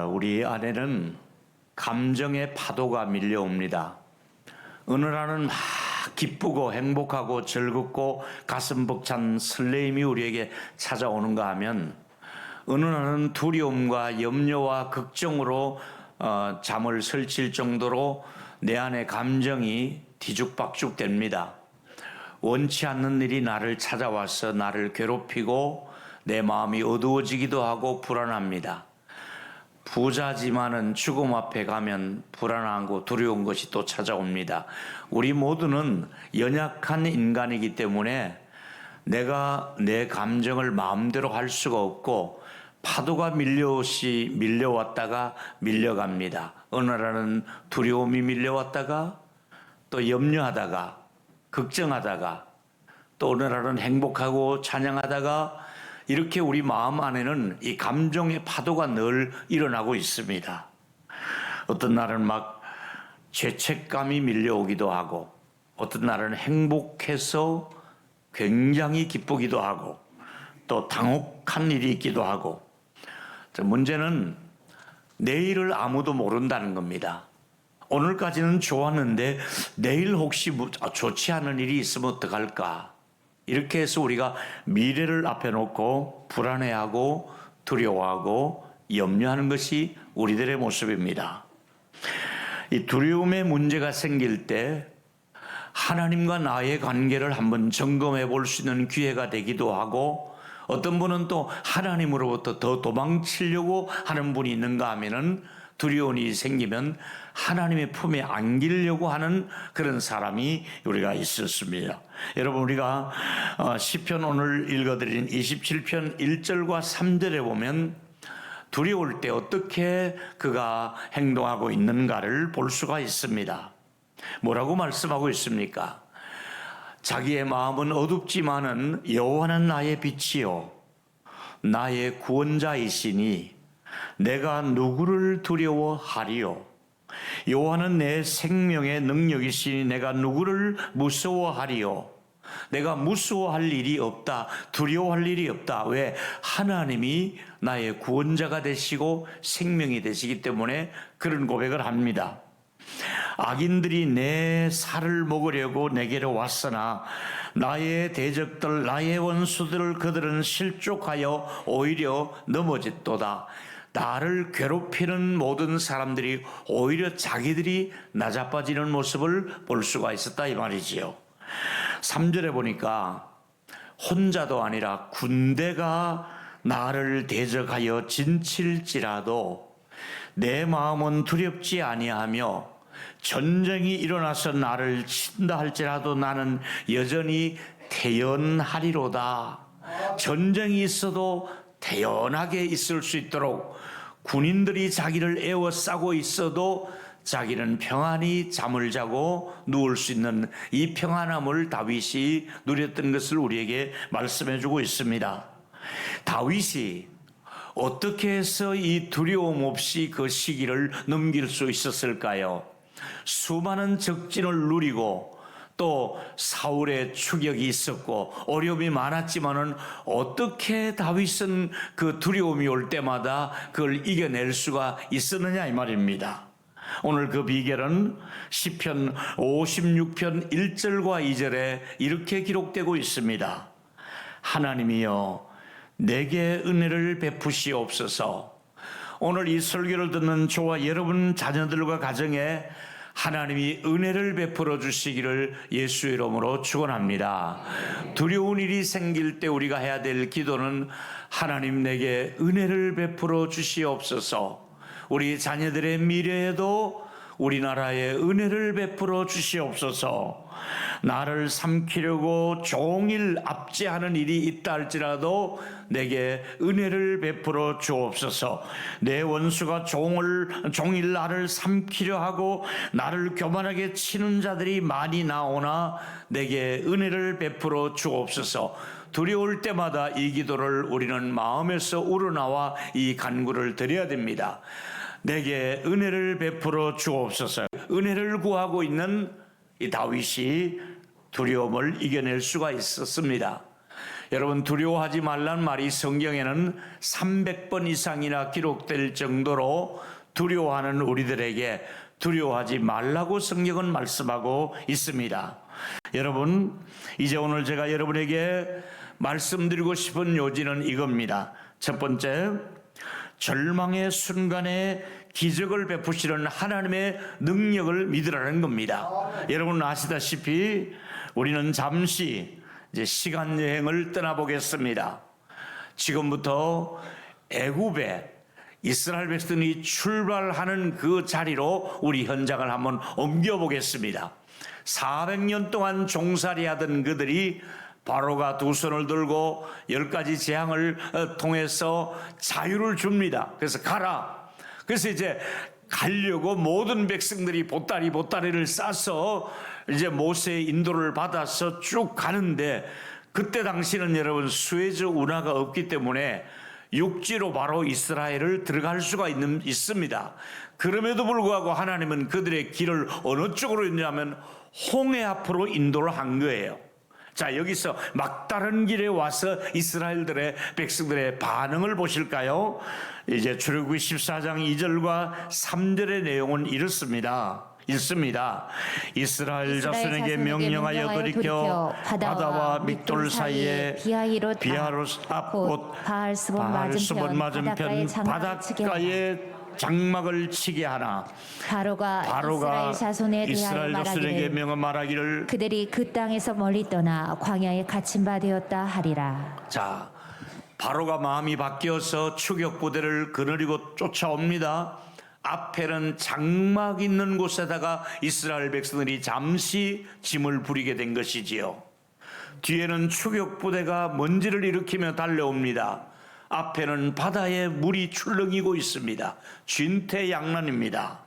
우리 안에는 감정의 파도가 밀려옵니다. 어느 날은 막 기쁘고 행복하고 즐겁고 가슴 벅찬 설레임이 우리에게 찾아오는가 하면 어느 날은 두려움과 염려와 걱정으로 잠을 설칠 정도로 내 안의 감정이 뒤죽박죽 됩니다. 원치 않는 일이 나를 찾아와서 나를 괴롭히고 내 마음이 어두워지기도 하고 불안합니다. 부자지만은 죽음 앞에 가면 불안하고 두려운 것이 또 찾아옵니다. 우리 모두는 연약한 인간이기 때문에 내가 내 감정을 마음대로 할 수가 없고 파도가 밀려왔다가 밀려갑니다. 어느 날은 두려움이 밀려왔다가 또 염려하다가 걱정하다가 또 어느 날은 행복하고 찬양하다가 이렇게 우리 마음 안에는 이 감정의 파도가 늘 일어나고 있습니다. 어떤 날은 막 죄책감이 밀려오기도 하고 어떤 날은 행복해서 굉장히 기쁘기도 하고 또 당혹한 일이 있기도 하고 문제는 내일을 아무도 모른다는 겁니다. 오늘까지는 좋았는데 내일 혹시 좋지 않은 일이 있으면 어떡할까? 이렇게 해서 우리가 미래를 앞에 놓고 불안해하고 두려워하고 염려하는 것이 우리들의 모습입니다. 이 두려움의 문제가 생길 때 하나님과 나의 관계를 한번 점검해 볼 수 있는 기회가 되기도 하고 어떤 분은 또 하나님으로부터 더 도망치려고 하는 분이 있는가 하면은 두려운 일이 생기면 하나님의 품에 안기려고 하는 그런 사람이 우리가 있었습니다. 여러분 우리가 시편 오늘 읽어드린 27편 1절과 3절에 보면 두려울 때 어떻게 그가 행동하고 있는가를 볼 수가 있습니다. 뭐라고 말씀하고 있습니까? 자기의 마음은 어둡지만은 여호와는 나의 빛이요 나의 구원자이시니 내가 누구를 두려워하리요? 여호와는 내 생명의 능력이시니 내가 누구를 무서워하리요? 내가 무서워할 일이 없다. 두려워할 일이 없다. 왜? 하나님이 나의 구원자가 되시고 생명이 되시기 때문에 그런 고백을 합니다. 악인들이 내 살을 먹으려고 내게로 왔으나 나의 대적들 나의 원수들을 그들은 실족하여 오히려 넘어졌도다. 나를 괴롭히는 모든 사람들이 오히려 자기들이 나자빠지는 모습을 볼 수가 있었다 이 말이지요. 3절에 보니까 혼자도 아니라 군대가 나를 대적하여 진칠지라도 내 마음은 두렵지 아니하며 전쟁이 일어나서 나를 친다 할지라도 나는 여전히 태연하리로다. 전쟁이 있어도 태연하게 있을 수 있도록 군인들이 자기를 에워싸고 있어도 자기는 평안히 잠을 자고 누울 수 있는 이 평안함을 다윗이 누렸던 것을 우리에게 말씀해 주고 있습니다. 다윗이 어떻게 해서 이 두려움 없이 그 시기를 넘길 수 있었을까요? 수많은 적진을 누리고 또 사울의 추격이 있었고 어려움이 많았지만은 어떻게 다윗은 그 두려움이 올 때마다 그걸 이겨낼 수가 있었느냐 이 말입니다. 오늘 그 비결은 시편 56편 1절과 2절에 이렇게 기록되고 있습니다. 하나님이여 내게 은혜를 베푸시옵소서. 오늘 이 설교를 듣는 저와 여러분 자녀들과 가정에 하나님이 은혜를 베풀어 주시기를 예수의 이름으로 축원합니다. 두려운 일이 생길 때 우리가 해야 될 기도는 하나님 내게 은혜를 베풀어 주시옵소서. 우리 자녀들의 미래에도 우리나라에 은혜를 베풀어 주시옵소서. 나를 삼키려고 종일 압제하는 일이 있다 할지라도 내게 은혜를 베풀어 주옵소서. 내 원수가 종일 나를 삼키려 하고 나를 교만하게 치는 자들이 많이 나오나 내게 은혜를 베풀어 주옵소서. 두려울 때마다 이 기도를 우리는 마음에서 우러나와 이 간구를 드려야 됩니다. 내게 은혜를 베풀어 주옵소서. 은혜를 구하고 있는 이 다윗이 두려움을 이겨낼 수가 있었습니다. 여러분, 두려워하지 말란 말이 성경에는 300번 이상이나 기록될 정도로 두려워하는 우리들에게 두려워하지 말라고 성경은 말씀하고 있습니다. 여러분, 이제 오늘 제가 여러분에게 말씀드리고 싶은 요지는 이겁니다. 첫 번째, 절망의 순간에 기적을 베푸시는 하나님의 능력을 믿으라는 겁니다. 여러분 아시다시피 우리는 잠시 이제 시간 여행을 떠나보겠습니다. 지금부터 애굽에 이스라엘 백성이 출발하는 그 자리로 우리 현장을 한번 옮겨보겠습니다. 400년 동안 종살이하던 그들이 바로가 두 손을 들고 10가지 재앙을 통해서 자유를 줍니다. 그래서 가라. 그래서 이제 가려고 모든 백성들이 보따리를 싸서 이제 모세의 인도를 받아서 쭉 가는데, 그때 당시는 여러분 수에즈 운하가 없기 때문에 육지로 바로 이스라엘을 들어갈 수가 있습니다. 그럼에도 불구하고 하나님은 그들의 길을 어느 쪽으로 있냐면 홍해 앞으로 인도를 한 거예요. 자, 여기서 막다른 길에 와서 이스라엘들의 백성들의 반응을 보실까요? 이제 출애굽기 14장 2절과 3절의 내용은 이렇습니다. 읽습니다. 이스라엘 자손에게 명령하여 돌이켜 바다와 믹돌 사이에 비하롯 앞곳 바알스본 맞은편 바닷가에 장막을 치게 하나. 바로가 이스라엘 자손에게 명하 말하기를 그들이 그 땅에서 멀리 떠나 광야에 갇힌 바 되었다 하리라. 자, 바로가 마음이 바뀌어서 추격 부대를 거느리고 쫓아옵니다. 앞에는 장막 있는 곳에다가 이스라엘 백성들이 잠시 짐을 부리게 된 것이지요. 뒤에는 추격 부대가 먼지를 일으키며 달려옵니다. 앞에는 바다에 물이 출렁이고 있습니다. 진퇴양난입니다.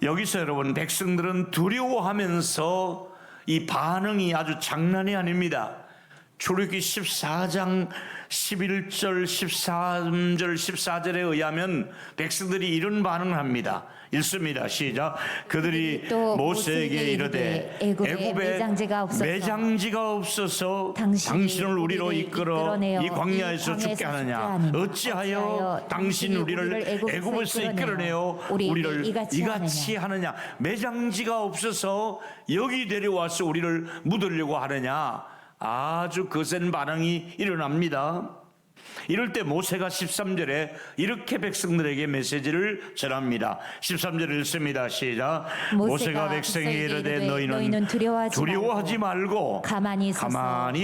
여기서 여러분 백성들은 두려워하면서 이 반응이 아주 장난이 아닙니다. 출애굽기 14장 11절 13절 14절에 의하면 백성들이 이런 반응을 합니다. 읽습니다. 시작. 그들이 모세에게 이르되 애굽에 매장지가 없어서 당신을 우리로 이끌어 이 광야에서 죽게 하느냐. 어찌하여 당신 우리를 애굽에서 이끌어내어 우리를 이같이 하느냐. 매장지가 없어서 여기 데려와서 우리를 묻으려고 하느냐. 아주 거센 반응이 일어납니다. 이럴 때 모세가 13절에 이렇게 백성들에게 메시지를 전합니다. 13절을 읽습니다. 시작. 모세가 백성에게 이르되 너희는 두려워하지 말고 가만히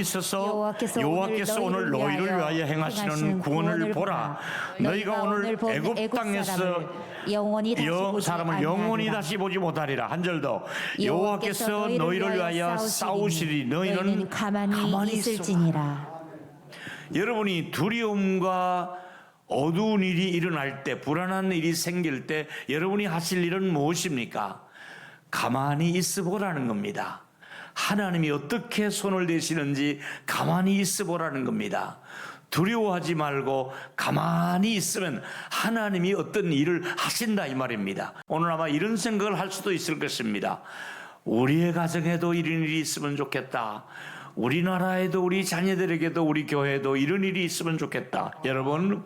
있어서 여호와께서 오늘 너희를 위하여 행하시는 구원을 보라. 너희가 오늘 애굽 땅에서 사람을 영원히 다시 보지 못하리라. 한 절 더. 여호와께서 너희를 위하여 싸우시리. 너희는 가만히 있을지니라. 여러분이 두려움과 어두운 일이 일어날 때, 불안한 일이 생길 때 여러분이 하실 일은 무엇입니까? 가만히 있어 보라는 겁니다. 하나님이 어떻게 손을 대시는지 가만히 있어 보라는 겁니다. 두려워하지 말고 가만히 있으면 하나님이 어떤 일을 하신다 이 말입니다. 오늘 아마 이런 생각을 할 수도 있을 것입니다. 우리의 가정에도 이런 일이 있으면 좋겠다. 우리나라에도 우리 자녀들에게도 우리 교회에도 이런 일이 있으면 좋겠다. 여러분,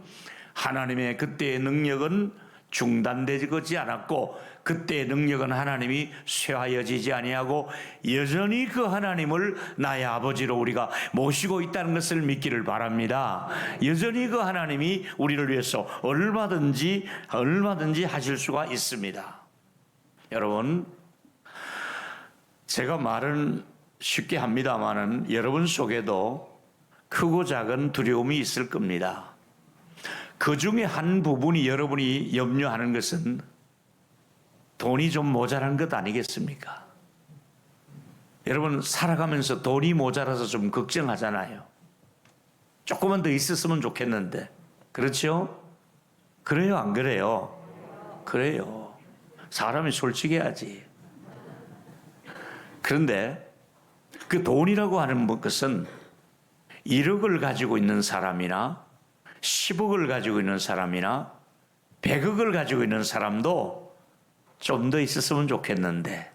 하나님의 그때의 능력은 중단되지 않았고 그때의 능력은 하나님이 쇠하여지지 아니하고 여전히 그 하나님을 나의 아버지로 우리가 모시고 있다는 것을 믿기를 바랍니다. 여전히 그 하나님이 우리를 위해서 얼마든지 하실 수가 있습니다. 여러분, 제가 말은 쉽게 합니다마는 여러분 속에도 크고 작은 두려움이 있을 겁니다. 그 중에 한 부분이 여러분이 염려하는 것은 돈이 좀 모자란 것 아니겠습니까? 여러분 살아가면서 돈이 모자라서 좀 걱정하잖아요. 조금만 더 있었으면 좋겠는데. 그렇죠? 그래요, 안 그래요? 그래요. 사람이 솔직해야지. 그런데 그 돈이라고 하는 것은 1억을 가지고 있는 사람이나 10억을 가지고 있는 사람이나 100억을 가지고 있는 사람도 좀 더 있었으면 좋겠는데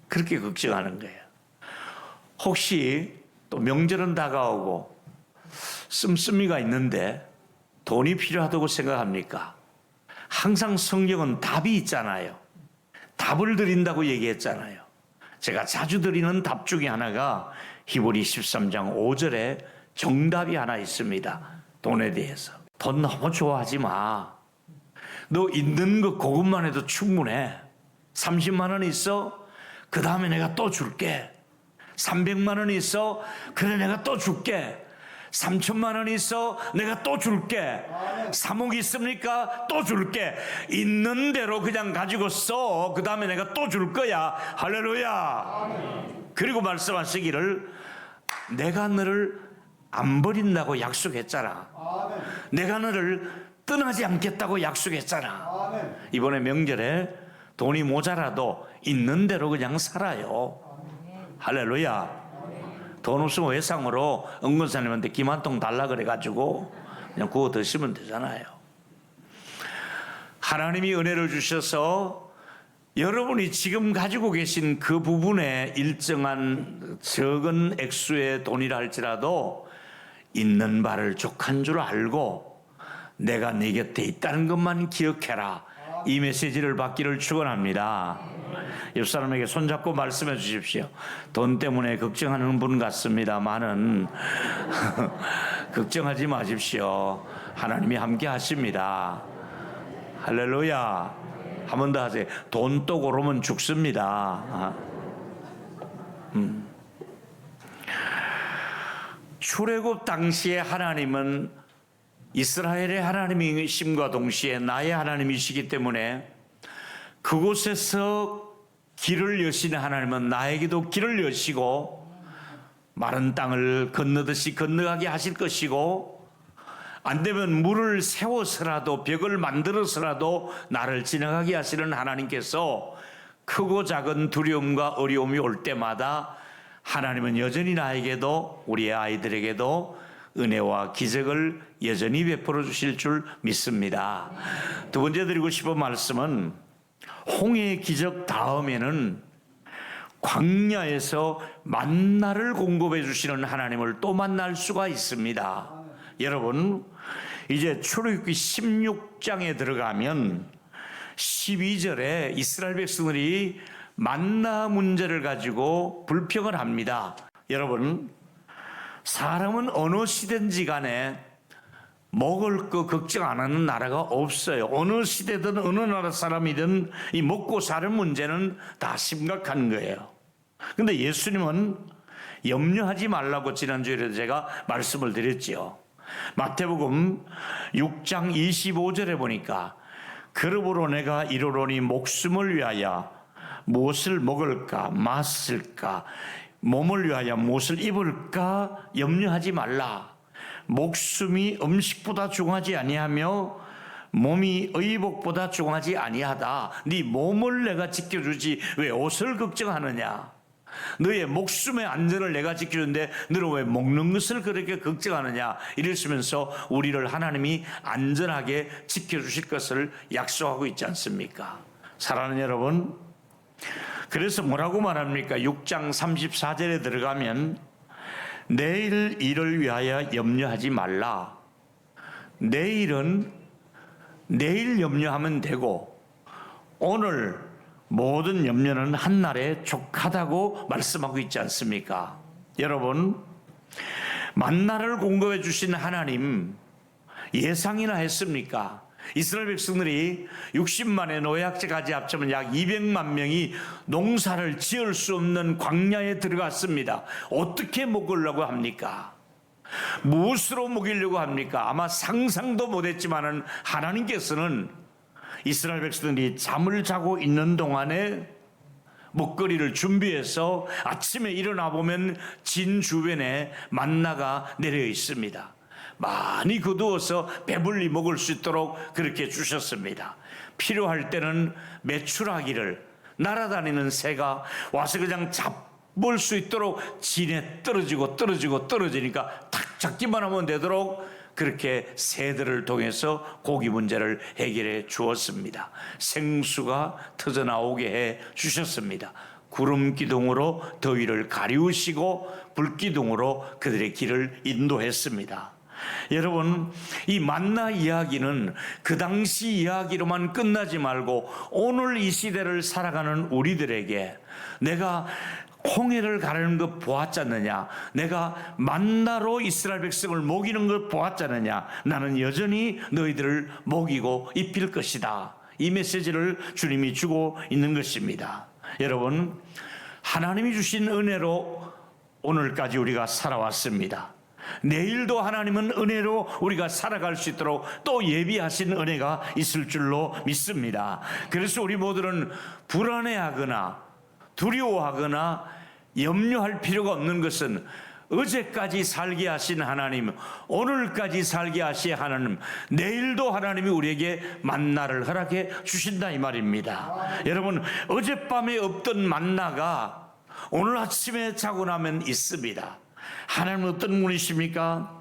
그렇게 걱정하는 거예요. 혹시 또 명절은 다가오고 씀씀이가 있는데 돈이 필요하다고 생각합니까? 항상 성경은 답이 있잖아요. 답을 드린다고 얘기했잖아요. 제가 자주 드리는 답 중에 하나가 히브리 13장 5절에 정답이 하나 있습니다. 돈에 대해서. 돈 너무 좋아하지 마. 너 있는 거 그것만 해도 충분해. 30만 원 있어? 그 다음에 내가 또 줄게. 300만 원 있어? 그래 내가 또 줄게. 3천만 원 있어? 내가 또 줄게. 3억 있습니까? 또 줄게. 있는 대로 그냥 가지고 써. 그 다음에 내가 또 줄 거야. 할렐루야. 그리고 말씀하시기를 내가 너를 안 버린다고 약속했잖아. 내가 너를 떠나지 않겠다고 약속했잖아. 이번에 명절에 돈이 모자라도 있는 대로 그냥 살아요. 할렐루야. 돈 없으면 외상으로 은근사님한테 김 한 통 달라 그래가지고 그냥 구워 드시면 되잖아요. 하나님이 은혜를 주셔서 여러분이 지금 가지고 계신 그 부분에 일정한 적은 액수의 돈이라 할지라도 있는 바를 족한 줄 알고 내가 네 곁에 있다는 것만 기억해라. 이 메시지를 받기를 축원합니다. 옆 사람에게 손잡고 말씀해 주십시오. 돈 때문에 걱정하는 분 같습니다만은 걱정하지 마십시오. 하나님이 함께 하십니다. 할렐루야. 한 번 더 하세요. 돈 또 고르면 죽습니다. 출애굽 당시에 하나님은 이스라엘의 하나님이심과 동시에 나의 하나님이시기 때문에 그곳에서 길을 여시는 하나님은 나에게도 길을 여시고 마른 땅을 건너듯이 건너가게 하실 것이고 안 되면 물을 세워서라도 벽을 만들어서라도 나를 지나가게 하시는 하나님께서 크고 작은 두려움과 어려움이 올 때마다 하나님은 여전히 나에게도 우리의 아이들에게도 은혜와 기적을 여전히 베풀어 주실 줄 믿습니다. 두 번째 드리고 싶은 말씀은 홍해의 기적 다음에는 광야에서 만나를 공급해 주시는 하나님을 또 만날 수가 있습니다. 여러분, 이제 출애굽기 16장에 들어가면 12절에 이스라엘 백성들이 만나 문제를 가지고 불평을 합니다. 여러분, 사람은 어느 시대든지 간에 먹을 거 걱정 안 하는 나라가 없어요. 어느 시대든 어느 나라 사람이든 이 먹고 사는 문제는 다 심각한 거예요. 근데 예수님은 염려하지 말라고 지난주에도 제가 말씀을 드렸지요. 마태복음 6장 25절에 보니까 그러므로 내가 이르노니 목숨을 위하여 무엇을 먹을까 마실까 몸을 위하여 무엇을 입을까 염려하지 말라. 목숨이 음식보다 중하지 아니하며 몸이 의복보다 중하지 아니하다. 네 몸을 내가 지켜주지 왜 옷을 걱정하느냐. 너의 목숨의 안전을 내가 지켜주는데 너는 왜 먹는 것을 그렇게 걱정하느냐. 이랬으면서 우리를 하나님이 안전하게 지켜주실 것을 약속하고 있지 않습니까? 사랑하는 여러분, 그래서 뭐라고 말합니까? 6장 34절에 들어가면 내일 일을 위하여 염려하지 말라. 내일은 내일 염려하면 되고 오늘 모든 염려는 한날에 족하다고 말씀하고 있지 않습니까? 여러분, 만나를 공급해 주신 하나님 예상이나 했습니까? 이스라엘 백성들이 60만의 노약자까지 합치면 약 200만 명이 농사를 지을 수 없는 광야에 들어갔습니다. 어떻게 먹으려고 합니까? 무엇으로 먹이려고 합니까? 아마 상상도 못했지만은 하나님께서는 이스라엘 백성들이 잠을 자고 있는 동안에 먹거리를 준비해서 아침에 일어나 보면 진 주변에 만나가 내려 있습니다. 많이 거두어서 배불리 먹을 수 있도록 그렇게 주셨습니다. 필요할 때는 메추라기를 날아다니는 새가 와서 그냥 잡을 수 있도록 진에 떨어지니까 탁 잡기만 하면 되도록 그렇게 새들을 통해서 고기 문제를 해결해 주었습니다. 생수가 터져 나오게 해 주셨습니다. 구름 기둥으로 더위를 가리우시고 불 기둥으로 그들의 길을 인도했습니다. 여러분, 이 만나 이야기는 그 당시 이야기로만 끝나지 말고 오늘 이 시대를 살아가는 우리들에게 내가 홍해를 가르는 것 보았잖느냐, 내가 만나로 이스라엘 백성을 먹이는 것 보았잖느냐, 나는 여전히 너희들을 먹이고 입힐 것이다. 이 메시지를 주님이 주고 있는 것입니다. 여러분, 하나님이 주신 은혜로 오늘까지 우리가 살아왔습니다. 내일도 하나님은 은혜로 우리가 살아갈 수 있도록 또 예비하신 은혜가 있을 줄로 믿습니다. 그래서 우리 모두는 불안해하거나 두려워하거나 염려할 필요가 없는 것은 어제까지 살게 하신 하나님, 오늘까지 살게 하신 하나님, 내일도 하나님이 우리에게 만나를 허락해 주신다 이 말입니다. 여러분, 어젯밤에 없던 만나가 오늘 아침에 자고 나면 있습니다. 하나님은 어떤 분이십니까?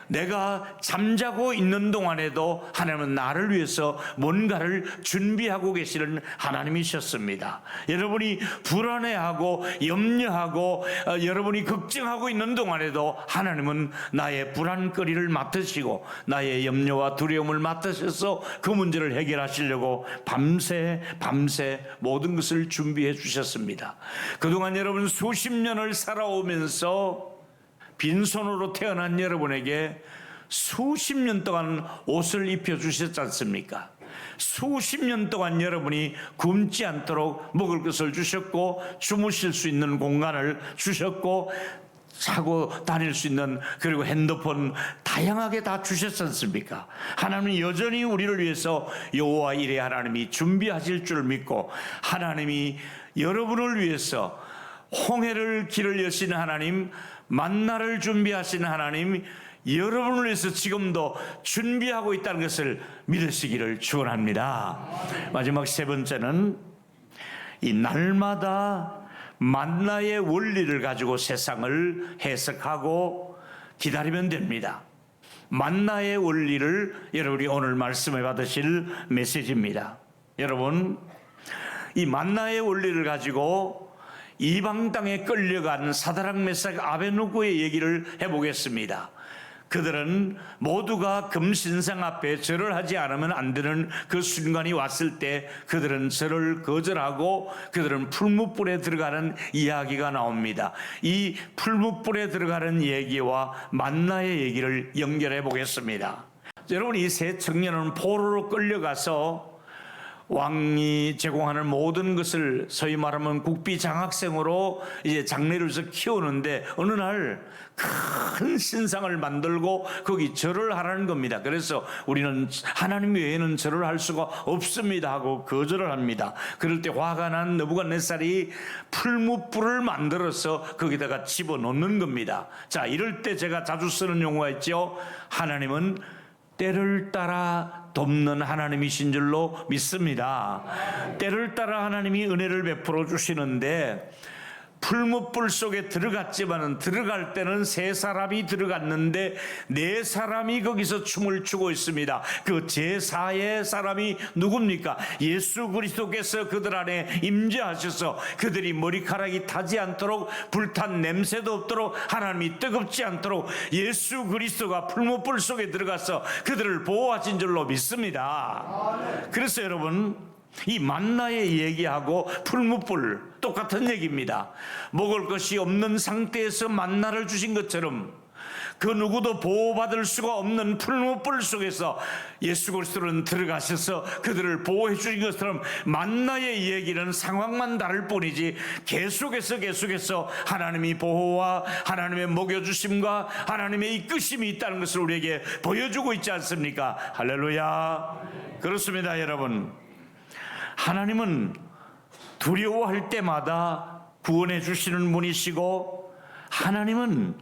내가 잠자고 있는 동안에도 하나님은 나를 위해서 뭔가를 준비하고 계시는 하나님이셨습니다. 여러분이 불안해하고 염려하고 여러분이 걱정하고 있는 동안에도 하나님은 나의 불안거리를 맡으시고 나의 염려와 두려움을 맡으셔서 그 문제를 해결하시려고 밤새 모든 것을 준비해 주셨습니다. 그동안 여러분 수십 년을 살아오면서 빈손으로 태어난 여러분에게 수십 년 동안 옷을 입혀주셨지 않습니까? 수십 년 동안 여러분이 굶지 않도록 먹을 것을 주셨고 주무실 수 있는 공간을 주셨고 차고 다닐 수 있는, 그리고 핸드폰 다양하게 다 주셨지 않습니까? 하나님은 여전히 우리를 위해서 여호와 이레 하나님이 준비하실 줄 믿고, 하나님이 여러분을 위해서 홍해를 길을 여시는 하나님, 만나를 준비하시는 하나님, 여러분을 위해서 지금도 준비하고 있다는 것을 믿으시기를 축원합니다. 마지막 세 번째는 이 날마다 만나의 원리를 가지고 세상을 해석하고 기다리면 됩니다. 만나의 원리를 여러분이 오늘 말씀을 받으실 메시지입니다. 여러분, 이 만나의 원리를 가지고 이방 땅에 끌려간 사드락 메삭 아베누고의 얘기를 해보겠습니다. 그들은 모두가 금신상 앞에 절을 하지 않으면 안 되는 그 순간이 왔을 때 그들은 절을 거절하고 그들은 풀무불에 들어가는 이야기가 나옵니다. 이 풀무불에 들어가는 얘기와 만나의 얘기를 연결해 보겠습니다. 여러분, 이 세 청년은 포로로 끌려가서 왕이 제공하는 모든 것을 소위 말하면 국비 장학생으로 이제 장례를 해서 키우는데 어느 날 큰 신상을 만들고 거기 절을 하라는 겁니다. 그래서 우리는 하나님 외에는 절을 할 수가 없습니다 하고 거절을 합니다. 그럴 때 화가 난 느부갓네살이 풀무불을 만들어서 거기다가 집어넣는 겁니다. 자, 이럴 때 제가 자주 쓰는 용어가 있죠. 하나님은 때를 따라 돕는 하나님이신 줄로 믿습니다. 때를 따라 하나님이 은혜를 베풀어 주시는데, 풀무불 속에 들어갔지만은 들어갈 때는 세 사람이 들어갔는데 네 사람이 거기서 춤을 추고 있습니다. 그 제4의 사람이 누굽니까? 예수 그리스도께서 그들 안에 임재하셔서 그들이 머리카락이 타지 않도록, 불탄 냄새도 없도록, 하나님이 뜨겁지 않도록 예수 그리스도가 풀무불 속에 들어가서 그들을 보호하신 줄로 믿습니다. 그래서 여러분, 이 만나의 얘기하고 풀무불 똑같은 얘기입니다. 먹을 것이 없는 상태에서 만나를 주신 것처럼 그 누구도 보호받을 수가 없는 풀무불 속에서 예수 그리스도는 들어가셔서 그들을 보호해 주신 것처럼 만나의 얘기는 상황만 다를 뿐이지 계속해서 하나님이 보호와 하나님의 먹여주심과 하나님의 이끄심이 있다는 것을 우리에게 보여주고 있지 않습니까? 할렐루야. 그렇습니다. 여러분, 하나님은 두려워할 때마다 구원해 주시는 분이시고, 하나님은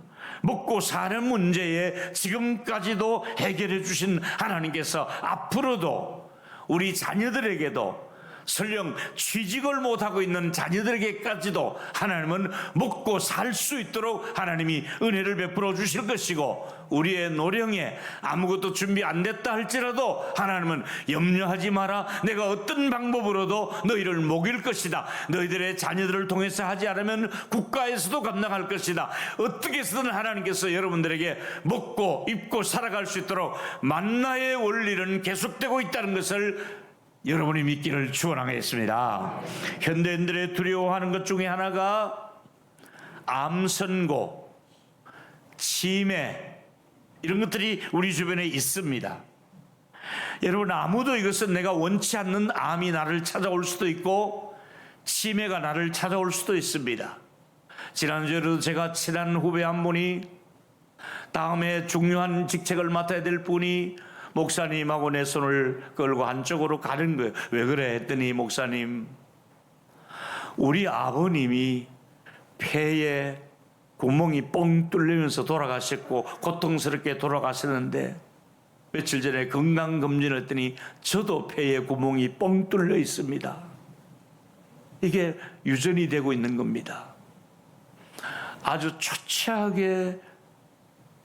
먹고 사는 문제에 지금까지도 해결해 주신 하나님께서 앞으로도 우리 자녀들에게도 설령 취직을 못하고 있는 자녀들에게까지도 하나님은 먹고 살 수 있도록 하나님이 은혜를 베풀어 주실 것이고, 우리의 노령에 아무것도 준비 안 됐다 할지라도 하나님은 염려하지 마라, 내가 어떤 방법으로도 너희를 먹일 것이다, 너희들의 자녀들을 통해서 하지 않으면 국가에서도 감당할 것이다, 어떻게 해서든 하나님께서 여러분들에게 먹고 입고 살아갈 수 있도록 만나의 원리는 계속되고 있다는 것을 여러분이 믿기를 축원하겠습니다. 현대인들의 두려워하는 것 중에 하나가 암 선고, 치매, 이런 것들이 우리 주변에 있습니다. 여러분, 아무도 이것은 내가 원치 않는 암이 나를 찾아올 수도 있고 치매가 나를 찾아올 수도 있습니다. 지난주에도 제가 친한 후배 한 분이 다음에 중요한 직책을 맡아야 될 분이 목사님하고 내 손을 끌고 한쪽으로 가는 거예요. 왜 그래 했더니, 목사님, 우리 아버님이 폐에 구멍이 뻥 뚫리면서 돌아가셨고 고통스럽게 돌아가셨는데 며칠 전에 건강검진을 했더니 저도 폐에 구멍이 뻥 뚫려 있습니다. 이게 유전이 되고 있는 겁니다. 아주 초췌하게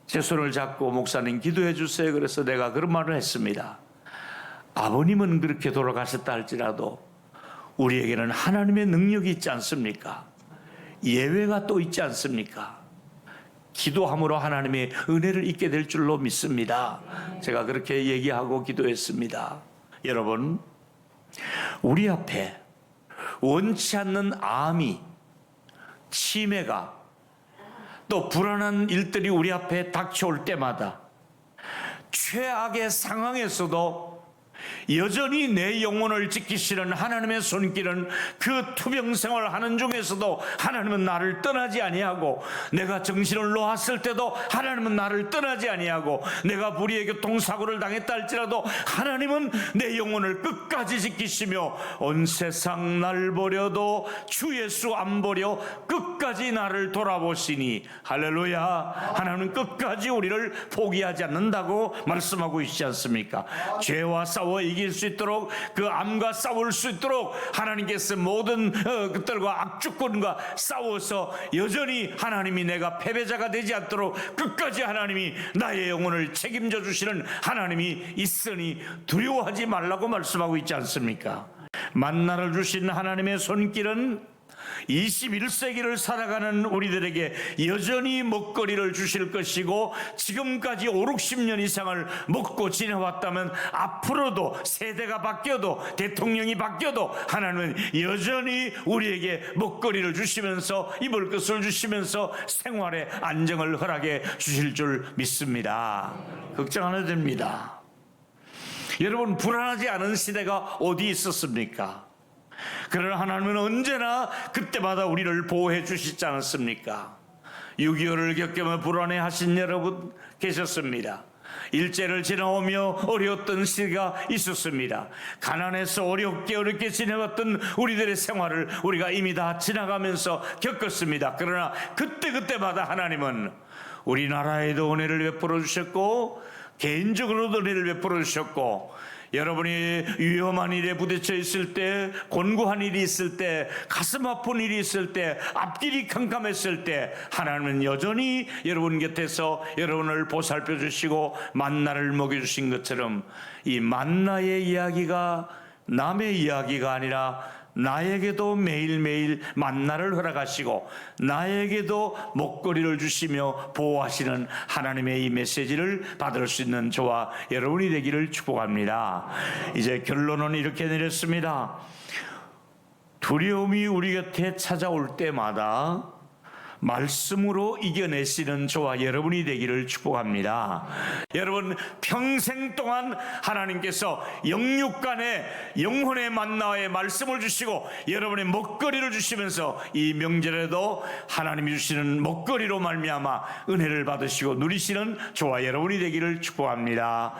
제 손을 잡고, 목사님 기도해 주세요. 그래서 내가 그런 말을 했습니다. 아버님은 그렇게 돌아가셨다 할지라도 우리에게는 하나님의 능력이 있지 않습니까? 예외가 또 있지 않습니까? 기도함으로 하나님의 은혜를 잊게 될 줄로 믿습니다. 제가 그렇게 얘기하고 기도했습니다. 여러분, 우리 앞에 원치 않는 암이, 치매가, 또 불안한 일들이 우리 앞에 닥쳐올 때마다 최악의 상황에서도 여전히 내 영혼을 지키시는 하나님의 손길은 그 투병 생활을 하는 중에서도 하나님은 나를 떠나지 아니하고, 내가 정신을 놓았을 때도 하나님은 나를 떠나지 아니하고, 내가 불의의 교통사고를 당했다 할지라도 하나님은 내 영혼을 끝까지 지키시며, 온 세상 날 버려도 주 예수 안 버려 끝까지 나를 돌아보시니, 할렐루야, 하나님은 끝까지 우리를 포기하지 않는다고 말씀하고 있지 않습니까? 죄와 싸워 이길 수 있도록, 그 암과 싸울 수 있도록 하나님께서 모든 그들과 악주권과 싸워서 여전히 하나님이 내가 패배자가 되지 않도록 끝까지 하나님이 나의 영혼을 책임져 주시는 하나님이 있으니 두려워하지 말라고 말씀하고 있지 않습니까? 만나를 주신 하나님의 손길은 21세기를 살아가는 우리들에게 여전히 먹거리를 주실 것이고, 지금까지 5, 60년 이상을 먹고 지내왔다면 앞으로도 세대가 바뀌어도 대통령이 바뀌어도 하나님은 여전히 우리에게 먹거리를 주시면서 입을 것을 주시면서 생활의 안정을 허락해 주실 줄 믿습니다. 걱정 안 해도 됩니다. 여러분, 불안하지 않은 시대가 어디 있었습니까? 그러나 하나님은 언제나 그때마다 우리를 보호해 주시지 않았습니까? 6.25를 겪으며 불안해하신 여러분 계셨습니다. 일제를 지나오며 어려웠던 시기가 있었습니다. 가난해서 어렵게 지내왔던 우리들의 생활을 우리가 이미 다 지나가면서 겪었습니다. 그러나 그때마다 하나님은 우리나라에도 은혜를 베풀어 주셨고, 개인적으로도 은혜를 베풀어 주셨고, 여러분이 위험한 일에 부딪혀 있을 때, 곤고한 일이 있을 때, 가슴 아픈 일이 있을 때, 앞길이 캄캄했을 때 하나님은 여전히 여러분 곁에서 여러분을 보살펴 주시고 만나를 먹여 주신 것처럼, 이 만나의 이야기가 남의 이야기가 아니라 나에게도 매일매일 만나를 허락하시고 나에게도 먹거리를 주시며 보호하시는 하나님의 이 메시지를 받을 수 있는 저와 여러분이 되기를 축복합니다. 이제 결론은 이렇게 내렸습니다. 두려움이 우리 곁에 찾아올 때마다 말씀으로 이겨내시는 저와 여러분이 되기를 축복합니다. 여러분, 평생 동안 하나님께서 영육간의 영혼의 만나의 말씀을 주시고 여러분의 먹거리를 주시면서 이 명절에도 하나님이 주시는 먹거리로 말미암아 은혜를 받으시고 누리시는 저와 여러분이 되기를 축복합니다.